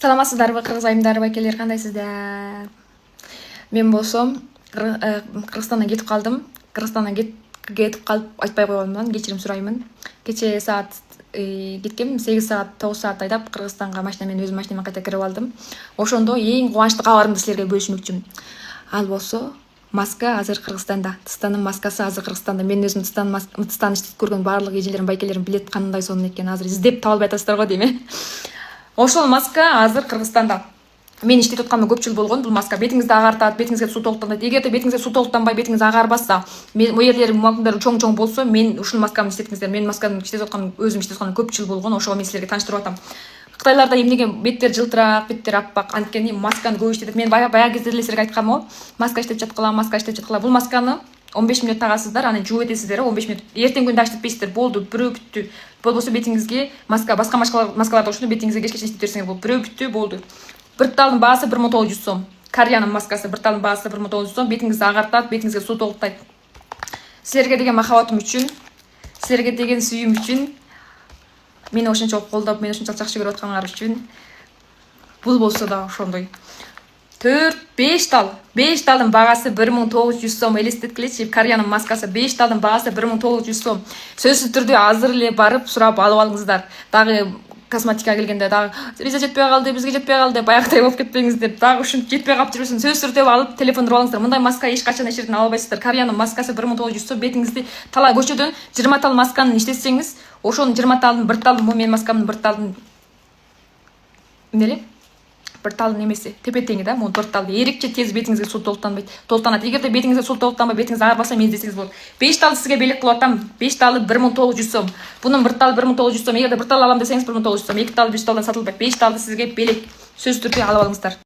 Саламатсыздарбы, кыргыз айымдарбы, акелер, кандайсыздар? Мен болсом Кыргызстандан кетип калдым. Кыргызстандан кетип калып айтпай койгонумдан кечирим сураймын. Кече саат кеткем, 8 саат, 9 саат айдап Кыргызстанга машина менен өзүм машинама кайта кирип алдым. Ошондо эң кубанычтуу кабарымды силерге бөлүшмөкчүмүн. Ал болсо маска азыр Кыргызстанда. Тыстанын маскасы азыр Кыргызстанда. Мен өзүм Тыстан иштеп көргөн баардык эжелерим, байкелерим билет кандай сонун экен. Азыр издеп таба албай атасыздар го дейм э. Ошол маска азыр Кыргызстанда. Мен иштеп атканыма көп жыл болгон. Бул маска бетиңизди агартат, бетиңизге суу толуктанат. Эгерде бетиңизге суу толуктанбай, бетиңиз агарбаса, моерлери, муагыңдар чоң болсо, мен ушул масканы иштеттиңиздер. Мен масканы иштеп атканым, өзүм иштеп атканым көп жыл болгон. Ошого мен силерге тааныштырып атам. Кытайларда эмнеге беттер жылтыраак, беттер аппак, анткени масканы көп иштетет. Мен баягы кезде эле силерге айткам го, маска иштеп жаткыла, маска иштеп жаткыла. Бул масканы 15 мүнөт тагасыздар, аны жууп этесиздер, 15 мүнөт. Эртең күндө иштетпейсиздер, болду, бирөө бүттү. Болбосо бетиңизге башка маскаларда ошондо бетиңизге кечке иштетип берсеңер болот. Бирөө бүттү, болду. Bir талдын баасы 1900 сом. Кореянын маскасы bir талдын баасы 1900 сом. Бетиңизди агартат, бетиңизге суу толуктайт. Силерге деген махабатым үчүн, силерге деген сүйүүм үчүн, мени ошончолук колдоп, мени ошончолук жакшы көрүп атканыңар үчүн, бул болсо да ошондой 4-5 тал. 5 талдын багасы 1900 сом. Элестеткилечи, Кореянын маскасы 5 талдын багасы 1900 сом. Сөзсүз түрдө азыр эле барып сурап алып алыңыздар. Дагы косметикага келгенде дагы бизге жетпей калды, баягыдай болуп кетпеңиздер. Дагы ушинтип жетпей калып жүрсүн. Сөзсүз түрдө алып телефондо алыңыздар. Мындай маска эч качан эч жерден ала албайсыздар. Кореянын маскасы 1900 сом. Бетиңизди талай көчөдөн 20 тал масканы иштетсеңиз, ошонун 20 талдын bir талдын, менин маскамдын bir талдын эмне bir талдын эмеси тепе-теңи да, могу 4 талды эрикче тез бетиңизге суу толуктанат. Эгерде бетиңизге суу толуктанбай, бетиңиз агарбаса, мен издесеңиз болот. 5 талды сизге белек кылып атам. 5 талды 1900 сом. Бунун 1 талы 1900 сом. Эгерде 1 тал алам десеңиз 1900 сом. 2 тал 5 талдан сатылбайт. 5 талды сизге белек. Сөзсүз түрдө алып алыңыздар.